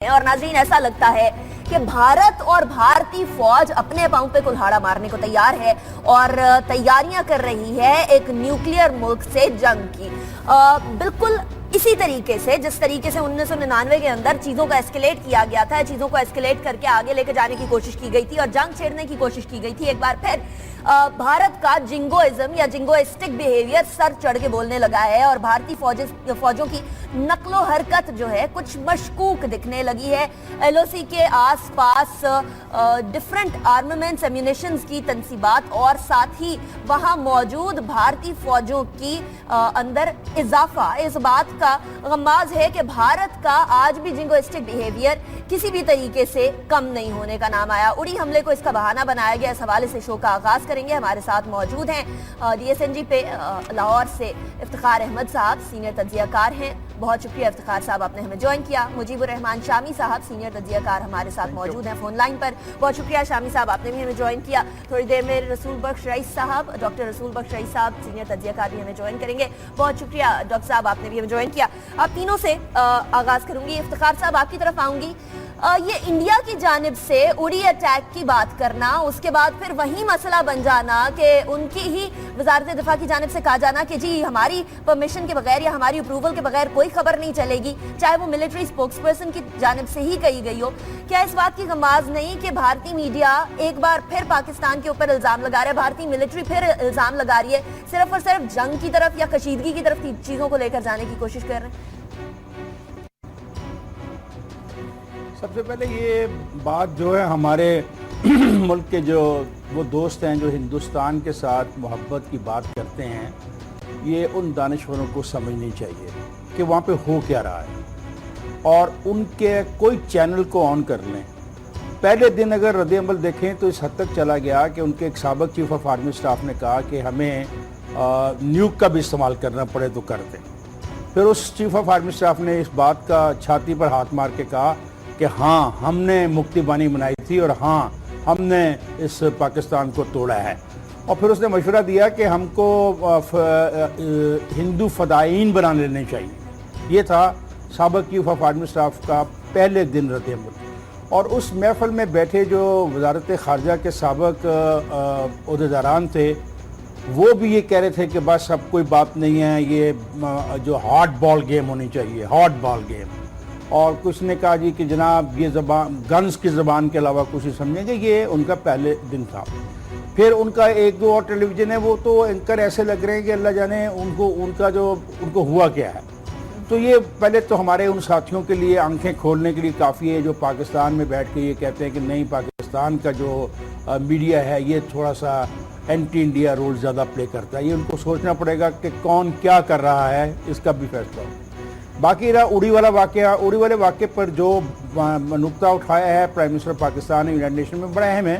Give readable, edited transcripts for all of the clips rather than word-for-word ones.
اور ناظرین ایسا لگتا ہے کہ بھارت اور بھارتی فوج اپنے پاؤں پہ کلہاڑا مارنے کو تیار ہے اور تیاریاں کر رہی ہے ایک نیوکلیئر ملک سے جنگ کی. بالکل اسی طریقے سے جس طریقے سے 1999 کے اندر چیزوں کو ایسکیلیٹ کیا گیا تھا, چیزوں کو ایسکیلیٹ کر کے آگے لے کے جانے کی کوشش کی گئی تھی اور جنگ چھیڑنے کی کوشش کی گئی تھی. ایک بار پھر بھارت کا جنگوازم یا جنگوسٹک بیہیویئر سر چڑھ کے بولنے لگا ہے اور بھارتی فوجوں کی نقل و حرکت جو ہے کچھ مشکوک دکھنے لگی ہے. ایل او سی کے آس پاس ڈیفرنٹ آرممنٹس ایمونیشنز کی تنصیبات اور ساتھ ہی وہاں موجود بھارتی فوجوں کی اندر اضافہ اس بات کا غماز ہے کہ بھارت کا آج بھی جنگوسٹک بیہیویئر کسی بھی طریقے سے کم نہیں ہونے کا نام آیا. اڑی حملے کو اس کا بہانہ بنایا گیا. اس حوالے سے شو کا آغاز کریں گے. ہمارے ساتھ موجود ہیں ڈی ایس این جی پہ لاہور سے افتخار احمد صاحب, سینئر تجزیہ کار ہیں. بہت شکریہ افتخار صاحب, آپ نے ہمیں جوائن کیا. مجیب الرحمان شامی صاحب سینئر تجزیہ کار ہمارے ساتھ موجود ہیں فون لائن پر. بہت شکریہ شامی صاحب, آپ نے بھی ہمیں جوائن کیا. تھوڑی دیر میں رسول بخش رئیس صاحب, ڈاکٹر رسول بخش رئیس صاحب سینئر تجزیہ کار بھی ہمیں جوائن کریں گے. بہت شکریہ ڈاکٹر صاحب, آپ نے بھی ہمیں جوائن کیا. آپ تینوں سے آغاز کروں گی. افتخار صاحب آپ کی طرف آؤں گی. یہ انڈیا کی جانب سے اڑی اٹیک کی بات کرنا, اس کے بعد پھر وہی مسئلہ بن جانا کہ ان کی ہی وزارت دفاع کی جانب سے کہا جانا کہ جی ہماری پرمیشن کے بغیر یا ہماری اپروول کے بغیر کوئی خبر نہیں چلے گی, چاہے وہ ملٹری اسپوکس پرسن کی جانب سے ہی کہی گئی ہو. کیا اس بات کی غماز نہیں کہ بھارتی میڈیا ایک بار پھر پاکستان کے اوپر الزام لگا رہا ہے, بھارتی ملٹری پھر الزام لگا رہی ہے, صرف اور صرف جنگ کی طرف یا کشیدگی کی طرف چیزوں کو لے کر جانے کی کوشش کر رہے ہیں؟ سب سے پہلے یہ بات جو ہے ہمارے ملک کے جو وہ دوست ہیں جو ہندوستان کے ساتھ محبت کی بات کرتے ہیں, یہ ان دانشوروں کو سمجھنی چاہیے کہ وہاں پہ ہو کیا رہا ہے اور ان کے کوئی چینل کو آن کر لیں. پہلے دن اگر رد عمل دیکھیں تو اس حد تک چلا گیا کہ ان کے ایک سابق چیف آف آرمی اسٹاف نے کہا کہ ہمیں نیوک کا بھی استعمال کرنا پڑے تو کر دیں. پھر اس چیف آف آرمی اسٹاف نے اس بات کا چھاتی پر ہاتھ مار کے کہا کہ ہاں ہم نے مکتی بانی بنائی تھی اور ہاں ہم نے اس پاکستان کو توڑا ہے. اور پھر اس نے مشورہ دیا کہ ہم کو ہندو فدائین بنا لینے چاہیے. یہ تھا سابق چیف آف آرمی اسٹاف کا پہلے دن رد عمل. اور اس محفل میں بیٹھے جو وزارت خارجہ کے سابق عہدیداران تھے وہ بھی یہ کہہ رہے تھے کہ بس اب کوئی بات نہیں ہے, یہ جو ہارڈ بال گیم ہونی چاہیے, ہارڈ بال گیم. اور کچھ نے کہا جی کہ جناب یہ زبان گنز کی زبان کے علاوہ کچھ نہیں سمجھیں گے. یہ ان کا پہلے دن تھا. پھر ان کا ایک دو اور ٹیلی ویژن ہے وہ تو اینکر ایسے لگ رہے ہیں کہ اللہ جانے ان کو ہوا کیا ہے. تو یہ پہلے تو ہمارے ان ساتھیوں کے لیے آنکھیں کھولنے کے لیے کافی ہے جو پاکستان میں بیٹھ کے یہ کہتے ہیں کہ نہیں پاکستان کا جو میڈیا ہے یہ تھوڑا سا اینٹی انڈیا رول زیادہ پلے کرتا ہے. یہ ان کو سوچنا پڑے گا کہ کون کیا کر رہا ہے, اس کا بھی فیصلہ ہو. باقی رہا اڑی والا واقعہ, اڑی والے واقعے پر جو نقطہ اٹھایا ہے پرائم منسٹر پاکستان نے یونائیٹڈ نیشن میں, بڑا اہم ہے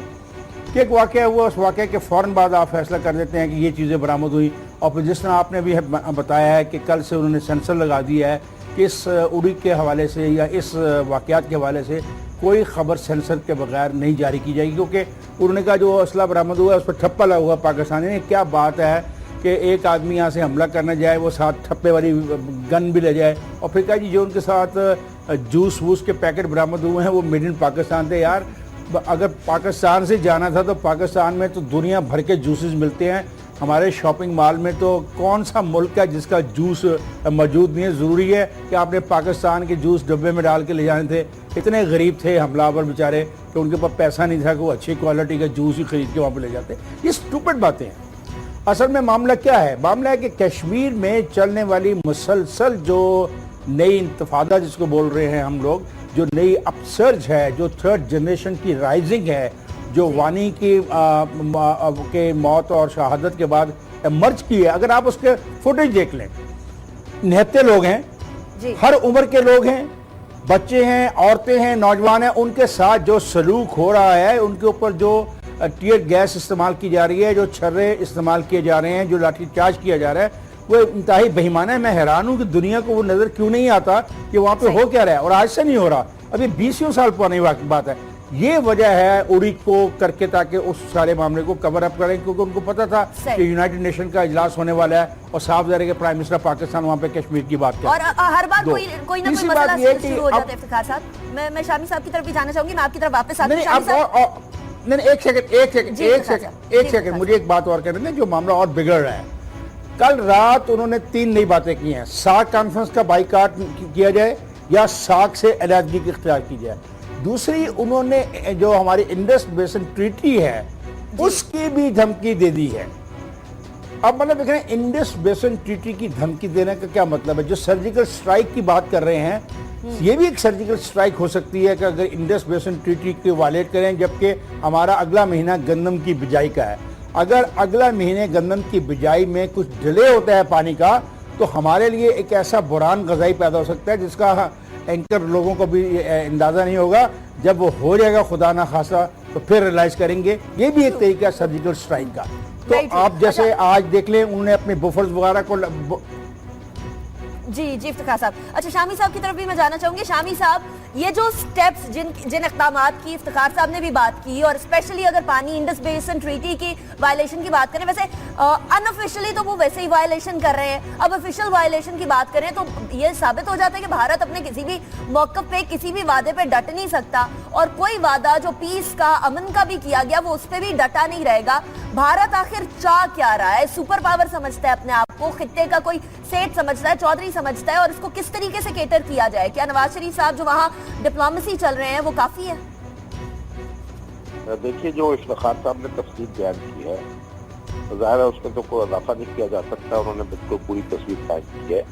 کہ ایک واقعہ ہوا, اس واقعے کے فوراً بعد آپ فیصلہ کر دیتے ہیں کہ یہ چیزیں برآمد ہوئی. اور پھر جس طرح آپ نے بھی بتایا ہے کہ کل سے انہوں نے سینسر لگا دیا ہے کہ اس اڑی کے حوالے سے یا اس واقعات کے حوالے سے کوئی خبر سینسر کے بغیر نہیں جاری کی جائے گی, کیونکہ انہوں نے کہا جو اسلحہ برآمد ہوا ہے اس پر ٹھپا لگا ہوا پاکستانی نے. کیا بات ہے کہ ایک آدمی یہاں سے حملہ کرنا جائے وہ ساتھ ٹھپے والی گن بھی لے جائے, اور پھر کہا جی جو ان کے ساتھ جوس ووس کے پیکٹ برآمد ہوئے ہیں وہ میڈ ان پاکستان تھے. یار اگر پاکستان سے جانا تھا تو پاکستان میں تو دنیا بھر کے جوسز ملتے ہیں. ہمارے شاپنگ مال میں تو کون سا ملک ہے جس کا جوس موجود نہیں ہے. ضروری ہے کہ آپ نے پاکستان کے جوس ڈبے میں ڈال کے لے جانے تھے. اتنے غریب تھے حملہ آور بیچارے کہ ان کے پاس پیسہ نہیں تھا کہ وہ اچھی کوالٹی کا جوس ہی خرید کے وہاں پہ لے جاتے. یہ سٹوپڈ باتیں ہیں. اصل میں معاملہ کیا ہے؟ معاملہ ہے کہ کشمیر میں چلنے والی مسلسل جو نئی انتفاضہ جس کو بول رہے ہیں ہم لوگ, جو نئی اپسرج ہے, جو تھرڈ جنریشن کی رائزنگ ہے, جو وانی کی موت اور شہادت کے بعد ایمرج کی ہے. اگر آپ اس کے فوٹیج دیکھ لیں, نہتے لوگ ہیں, ہر عمر کے لوگ ہیں, بچے ہیں, عورتیں ہیں, نوجوان ہیں. ان کے ساتھ جو سلوک ہو رہا ہے, ان کے اوپر جو ٹیئر گیس استعمال کی جا رہی ہے, جو چھرے استعمال کیے جا رہے ہیں, جو لاٹھی چارج کیا جا رہا ہے, وہ انتہائی بہیمانہ ہے. میں حیران ہوں کہ دنیا کو وہ نظر کیوں نہیں آتا کہ وہاں پہ ہو کیا رہا ہے. اور آج سے نہیں ہو رہا, ابھی 20 سال پرانی بات ہے. یہ وجہ ہے اڑی کو کر کے تاکہ اس سارے معاملے کو کور اپ کریں، کیونکہ ان کو پتا تھا کہ یونائٹڈ نیشن کا اجلاس ہونے والا ہے اور صاف ظاہر ہے کہ پرائم منسٹر پاکستان وہاں پہ کشمیر کی بات کریں اور ہر بار کوئی نہ کوئی مسئلہ شروع ہو جاتا ہے۔ افتخار صاحب میں شامی صاحب کی طرف بھی جانا چاہوں گی، میں آپ کی طرف واپس آتی ہوں۔ نہیں ایک سیکنڈ مجھے ایک بات اور کرنے دیں، جو معاملہ اور بگڑ رہا ہے۔ کل رات انہوں نے 3 نئی باتیں کی ہیں، ساک کانفرنس کا بائیکاٹ کیا جائے یا ساک سے علیحدگی کی اختیار کی جائے۔ دوسری انہوں نے جو ہماری انڈس بیسن ٹریٹی ہے اس کی بھی دھمکی دے دی ہے۔ اب مطلب دیکھ رہے ہیں انڈس بیسن ٹریٹی کی دھمکی دینے کا کیا مطلب ہے؟ جو سرجیکل سٹرائک کی بات کر رہے ہیں یہ بھی ایک سرجیکل سٹرائک ہو سکتی ہے کہ اگر انڈس بیسن ٹریٹی کو وائلیٹ کریں، جبکہ ہمارا اگلا مہینہ گندم کی بجائی کا ہے۔ اگر اگلا مہینے گندم کی بجائی میں کچھ ڈیلے ہوتا ہے پانی کا تو ہمارے لیے ایک ایسا بحران غذائی پیدا ہو سکتا ہے جس کا اینکر لوگوں کو بھی اندازہ نہیں ہوگا۔ جب وہ ہو جائے گا خدا نہ خاصا تو پھر ریلائز کریں گے۔ یہ بھی ایک طریقہ ہے سرجیکل سٹرائک کا۔ تو آپ جیسے آج دیکھ لیں انہوں نے اپنے بفرز وغیرہ کو جی افتخار صاحب، اچھا شامی صاحب کی طرف بھی میں جانا چاہوں گی۔ شامی صاحب، یہ جو سٹیپس جن اقدامات کی افتخار صاحب نے بھی بات کی، اور اسپیشلی اگر پانی انڈس بیسن ٹریٹی کی وائلیشن کی بات کریں، ویسے ان آفیشلی تو وہ ویسے ہی وائلیشن کر رہے ہیں، اب آفیشل وائلیشن کی بات کریں تو یہ ثابت ہو جاتا ہے کہ بھارت اپنے کسی بھی موقف پہ کسی بھی وعدے پہ ڈٹ نہیں سکتا، اور کوئی وعدہ جو پیس کا امن کا بھی کیا گیا وہ اس پہ بھی ڈٹا نہیں رہے گا۔ بھارت آخر چاہ کیا رہا ہے؟ سپر پاور سمجھتا ہے اپنے آپ کو، خطے کا کوئی سیٹ سمجھتا ہے، چودھری سمجھتا ہے، اور اس کو کس طریقے سے کیٹر کیا جائے؟ کیا نواز شریف صاحب جو وہاں ڈپلومیسی چل رہے ہیں وہ کافی ہے؟ دیکھیے، جو افتخار صاحب نے تفصیل بیان کی ہے ظاہر ہے اس میں تو کوئی اضافہ نہیں کیا جا سکتا، انہوں نے بالکل پوری تصویر قائم کی ہے۔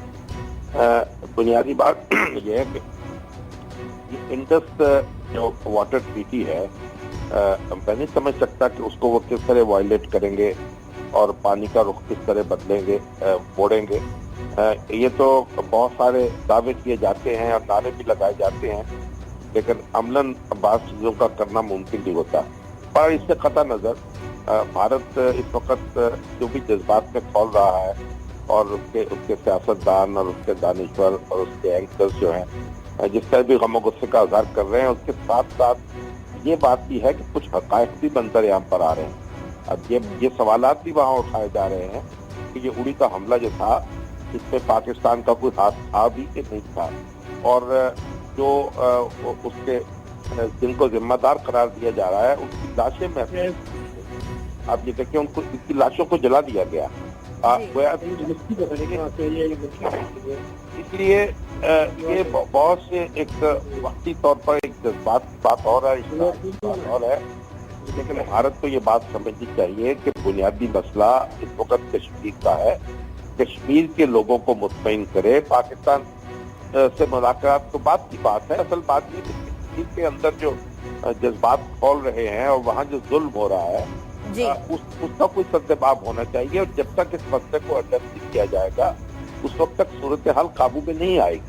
بنیادی بات یہ ہے کہ انڈس جو واٹر ٹریٹی ہے میں نہیں سمجھ سکتا کہ اس کو وہ کس طرح وائلیٹ کریں گے اور پانی کا رخ کس طرح بدلیں گے، موڑیں گے۔ یہ تو بہت سارے دعوے کیے جاتے ہیں اور نعرے بھی لگائے جاتے ہیں، لیکن عملاً بعض چیزوں کا کرنا ممکن نہیں ہوتا۔ پر اس سے قطع نظر بھارت اس وقت جو بھی جذبات میں کھول رہا ہے، اور اس کے سیاستدان اور اس کے دانشور اور اس کے اینکرز جو ہیں جس طرح بھی غم و غصے کا اظہار کر رہے ہیں، اس کے ساتھ ساتھ یہ بات بھی ہے کہ کچھ حقائق بھی منظر عام پر آ رہے ہیں۔ اب یہ سوالات بھی وہاں اٹھائے جا رہے ہیں کہ یہ اڑی کا حملہ جو تھا اس میں پاکستان کا کوئی ہاتھ تھا بھی کہ نہیں تھا، اور جو اس کے جن کو ذمہ دار قرار دیا جا رہا ہے ان کی لاشیں محفوظ، آپ یہ دیکھیں ان کی لاشوں کو جلا دیا گیا۔ اس لیے یہ بہت سے ایک وقتی طور پر ایک جذبات بات اور ہے، لیکن بھارت کو یہ بات سمجھنی چاہیے کہ بنیادی مسئلہ اس وقت کشمیر کا ہے۔ کشمیر کے لوگوں کو مطمئن کرے۔ پاکستان سے مذاکرات تو بات کی بات ہے، اصل بات یہ کہ کشمیر کے اندر جو جذبات کھول رہے ہیں اور وہاں جو ظلم ہو رہا ہے اس کا کوئی سدباب ہونا چاہیے، اور جب تک اس مسئلے کو ایڈریس نہیں کیا جائے گا اس وقت تک صورتحال قابو میں نہیں آئے گی۔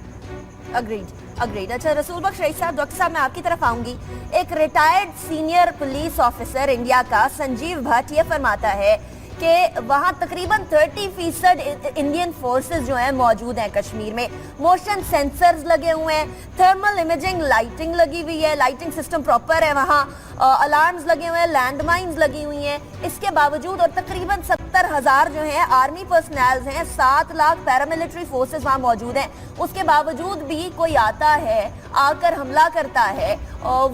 اگریڈ۔ اچھا رسول بخش رئیس صاحب، ڈاکٹر صاحب میں آپ کی طرف آؤں گی۔ ایک retired senior police officer India کا سنجیو بھٹ یہ فرماتا ہے کہ وہاں تقریباً 30% انڈین فورسز جو ہیں موجود ہیں کشمیر میں، موشن سینسرز لگے ہوئے ہیں، تھرمل امیجنگ لائٹنگ لگی ہوئی ہے، لائٹنگ سسٹم پراپر ہے وہاں، الارمز لگے ہوئے ہیں، لینڈ مائنز لگی ہوئی ہیں۔ اس کے باوجود اور تقریباً 70,000 جو ہیں آرمی پرسنلز ہیں، 7 لاکھ پیراملٹری فورسز وہاں موجود ہیں، اس کے باوجود بھی کوئی آتا ہے، آ کر حملہ کرتا ہے،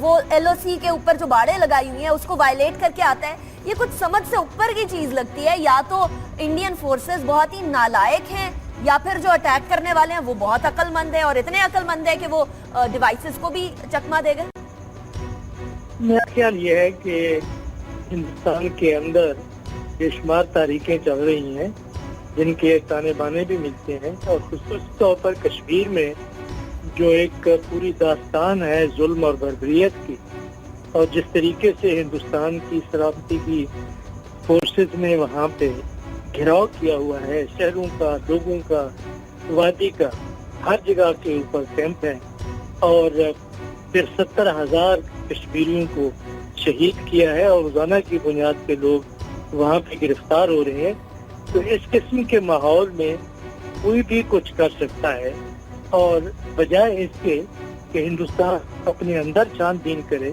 وہ LOC کے اوپر جو باڑیں لگائی ہوئی ہیں اس کو وائلیٹ کر کے آتا ہے۔ یہ کچھ سمجھ سے اوپر کی چیز لگتی ہے، یا تو انڈین فورسز بہت ہی نالائق ہیں یا پھر جو اٹیک کرنے والے ہیں وہ بہت عقل مند ہیں، اور اتنے عقل مند ہیں کہ وہ ڈیوائسز کو بھی چکما دے گئے۔ میرا خیال یہ ہے کہ ہندوستان کے اندر بے شمار تاریخیں چل رہی ہیں جن کے تانے بانے بھی ملتے ہیں، اور خصوصی طور پر کشمیر میں جو ایک پوری داستان ہے ظلم اور بربریت کی، اور جس طریقے سے ہندوستان کی سلامتی کی فورسز نے وہاں پہ گھیراؤ کیا ہوا ہے، شہروں کا، لوگوں کا، وادی کا، ہر جگہ کے اوپر کیمپ ہیں، اور پھر 70,000 کشمیریوں کو شہید کیا ہے، اور روزانہ کی بنیاد پہ لوگ وہاں پہ گرفتار ہو رہے ہیں۔ تو اس قسم کے ماحول میں کوئی بھی کچھ کر سکتا ہے، اور بجائے اس کے کہ ہندوستان اپنے اندر چھان بین کرے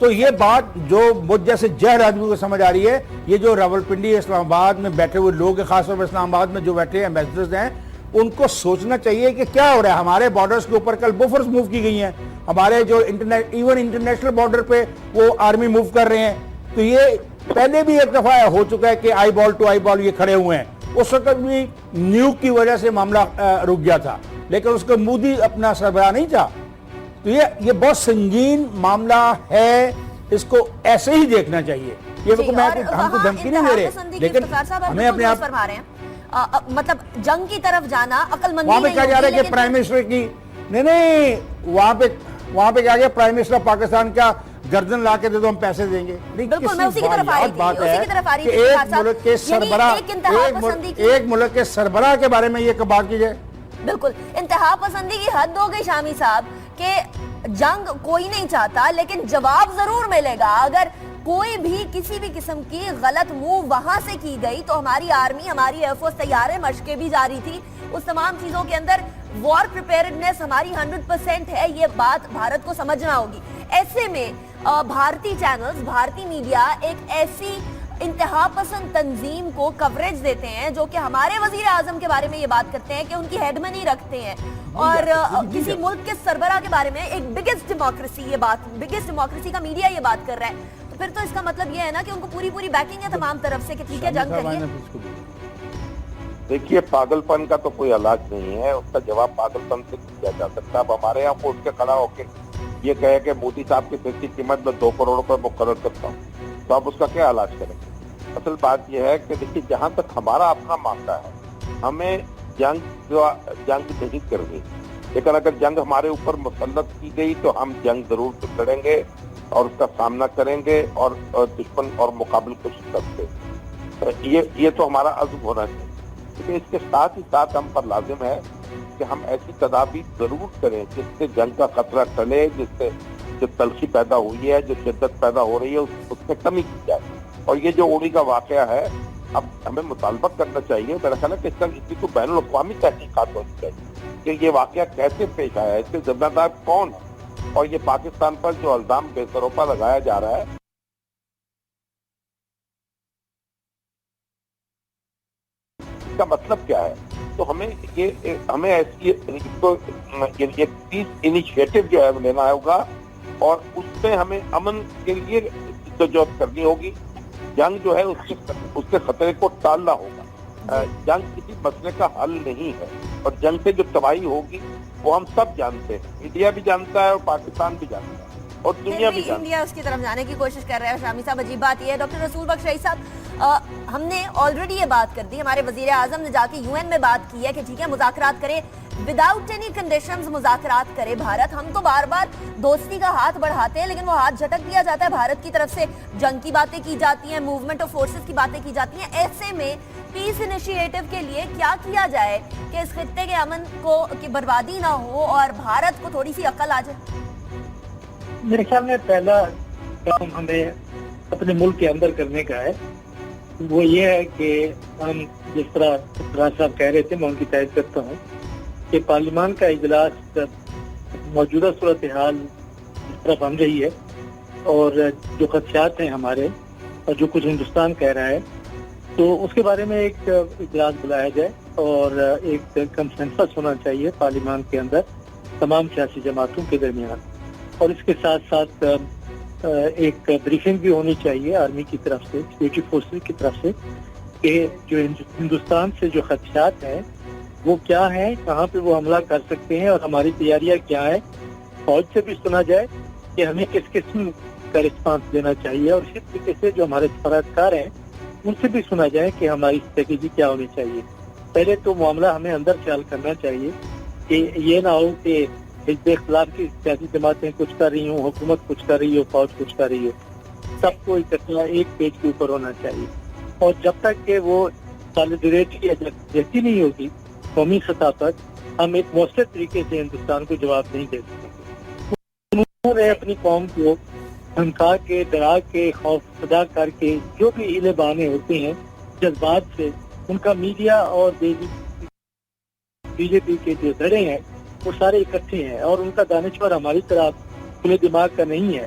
تو یہ بات جو مجھ جیسے جہل آدمی کو سمجھ آ رہی ہے، یہ جو راولپنڈی اسلام آباد میں بیٹھے ہوئے لوگ ہیں، خاص طور پر اسلام آباد میں جو بیٹھے ایمبیسڈرز ہیں، ان کو سوچنا چاہیے کہ کیا ہو رہا ہے. ہمارے بارڈرز کے اوپر کل بفرز موو کی گئی ہیں، ہمارے جو ایون انٹرنیشنل بارڈر پہ وہ آرمی موو کر رہے ہیں. تو یہ پہلے بھی ایک دفعہ ہو چکا ہے کہ آئی بال ٹو آئی بال یہ کھڑے ہوئے ہیں. اس وقت بھی نیوک کی وجہ سے معاملہ رک گیا تھا، لیکن اس کو مودی اپنا سربراہ نہیں تھا. تو یہ بہت سنگین معاملہ ہے، اس کو ایسے ہی دیکھنا چاہیے. یہ ہم کو دھمکی نہیں دے رہے، لیکن ہمیں اپنے آپ مطلب جنگ کی طرف جانا عقل مندی وہاں پہ کہا جا رہا ہے کہ پرائم منسٹر کی نہیں وہاں پہ کہا گیا پرائم منسٹر پاکستان کا گردن لا کے دے دو ہم پیسے دیں گے. بالکل میں اسی کی طرف آ رہی تھی ایک ملک کے سربراہ ایک ملک کے سربراہ کے بارے میں یہ بات کی جائے. بالکل انتہا پسندی کی حد ہو گئی شامی صاحب کہ جنگ کوئی نہیں چاہتا لیکن جواب ضرور ملے گا. اگر کوئی بھی کسی بھی قسم کی غلط موو وہاں سے کی گئی تو ہماری آرمی ہماری ایئر فورس تیاریں مشقیں بھی جاری تھی. اس تمام چیزوں کے اندر وار پریپیئرڈنس ہماری 100% ہے. یہ بات بھارت کو سمجھنا ہوگی. ایسے میں بھارتی چینلز بھارتی میڈیا ایک ایسی انتہا پسند تنظیم کو کوریج دیتے ہیں جو کہ ہمارے وزیر اعظم کے بارے میں یہ بات کرتے ہیں کہ ان کی ہیڈمنی رکھتے ہیں اور کسی ملک کے سربراہ کے بارے میں ایک بگیسٹ ڈیموکریسی کا میڈیا یہ بات کر رہا ہے. تو پھر تو اس کا مطلب یہ ہے نا کہ ان کو پوری بیکنگ ہے تمام طرف سے کہ ٹھیک ہے جنگ کریے. دیکھیے پاگل پن کا تو کوئی علاج نہیں ہے، اس کا جواب پاگل پن سے دیا جا سکتا. اب ہمارے یہاں کو اٹھ کے کھڑا ہو کے یہ کہے کہ مودی صاحب کی سر کی قیمت میں 2 کروڑ روپے مقرر کرتا ہوں، تو آپ اس کا کیا علاج کریں گے؟ اصل بات یہ ہے کہ دیکھیے جہاں تک ہمارا اپنا معاملہ ہے ہمیں جنگ نہیں کرنی، لیکن اگر جنگ ہمارے اوپر مسلط کی گئی تو ہم جنگ ضرور لڑیں گے اور اس کا سامنا کریں گے اور دشمن اور مقابل کو شکست دیں. یہ تو ہمارا عزم ہونا چاہیے. لیکن اس کے ساتھ ہی ساتھ ہم پر لازم ہے کہ ہم ایسی تدابیر ضرور کریں جس سے جنگ کا خطرہ ٹلے، جس سے جو تلخی پیدا ہوئی ہے، جو شدت پیدا ہو رہی ہے اس میں کمی کی جائے. اور یہ جو اوڑی کا واقعہ ہے اب ہمیں مطالبہ کرنا چاہیے، میرا خیال ہے کہ اس کی تو بین الاقوامی تحقیقات ہونی چاہیے کہ یہ واقعہ کیسے پیش آیا ہے، اس کے ذمہ دار کون ہے، اور یہ پاکستان پر جو الزام بے سروپا لگایا جا رہا ہے اس کا مطلب کیا ہے. تو ہمیں ایسی ایک پیس انیشیٹو جو ہے لینا ہوگا اور اس سے ہمیں امن کے لیے جدوجہد کرنی ہوگی. جنگ جو ہے اس کے خطرے کو ٹالنا ہوگا. جنگ کسی مسئلے کا حل نہیں ہے اور جنگ سے جو تباہی ہوگی وہ ہم سب جانتے ہیں، انڈیا بھی جانتا ہے اور پاکستان بھی جانتا ہے اور دنیا بھی جانتا ہے. انڈیا اس کی طرف جانے کی کوشش کر رہا ہے. شامی صاحب عجیب بات یہ ہے ڈاکٹر رسول بخش رئیس صاحب، ہم نے آلریڈی یہ بات کر دی، ہمارے وزیر اعظم نے جا کے UN میں بات کی ہے کہ ٹھیک ہے مذاکرات کرے وداؤٹ اینی کنڈیشنز مذاکرات کرے بھارت. ہم تو بار بار دوستی کا ہاتھ بڑھاتے ہیں لیکن وہ ہاتھ جھٹک دیا جاتا ہے بھارت کی طرف سے. جنگ کی باتیں کی جاتی ہیں، موومنٹ آف فورسز کی باتیں کی جاتی ہیں. ایسے میں پیس انیشیٹو کے لیے کیا کیا جائے کہ اس خطے کے امن کو کی بربادی نہ ہو اور بھارت کو تھوڑی سی عقل آ جائے؟ میرے خیال میں پہلا کام ہمیں اپنے ملک کے اندر کرنے کا ہے وہ یہ ہے کہ ہم جس طرح راج صاحب کہہ رہے تھے میں ان کی تائید کرتا ہوں کہ پارلیمان کا اجلاس موجودہ صورتحال جس طرح بن رہی ہے اور جو خدشات ہیں ہمارے اور جو کچھ ہندوستان کہہ رہا ہے تو اس کے بارے میں ایک اجلاس بلایا جائے اور ایک کنسنسس ہونا چاہیے پارلیمان کے اندر تمام سیاسی جماعتوں کے درمیان. اور اس کے ساتھ ساتھ ایک بریفنگ بھی ہونی چاہیے آرمی کی طرف سے، سیکورٹی فورسز کی طرف سے کہ جو ہندوستان سے جو خدشات ہیں وہ کیا ہیں، کہاں پہ وہ حملہ کر سکتے ہیں اور ہماری تیاریاں کیا ہیں. فوج سے بھی سنا جائے کہ ہمیں کس قسم کا رسپانس دینا چاہیے اور اسی طریقے سے جو ہمارے سفارتکار ہیں ان سے بھی سنا جائے کہ ہماری اسٹریٹجی کیا ہونی چاہیے. پہلے تو معاملہ ہمیں اندر سے حل کرنا چاہیے کہ یہ نہ ہو کہ حزب اختلاف کی سیاسی جماعتیں کچھ کر رہی ہوں، حکومت کچھ کر رہی ہو، فوج کچھ کر رہی ہو. سب کو اکٹھا ایک پیج کے اوپر ہونا چاہیے اور جب تک کہ وہ سالیڈریٹی جیسی نہیں ہوگی قومی سطح پر ہم ایک مؤثر طریقے سے ہندوستان کو جواب نہیں دے سکیں. انہوں نے اپنی قوم کو دھمکا کے، ڈرا کے، خوف زدہ کر کے جو بھی ہیلے بہانے ہوتے ہیں جذبات سے، ان کا میڈیا اور بی جے پی کے جو ذرے ہیں وہ سارے اکٹھے ہیں اور ان کا دانشور ہماری طرح کھلے دماغ کا نہیں ہے.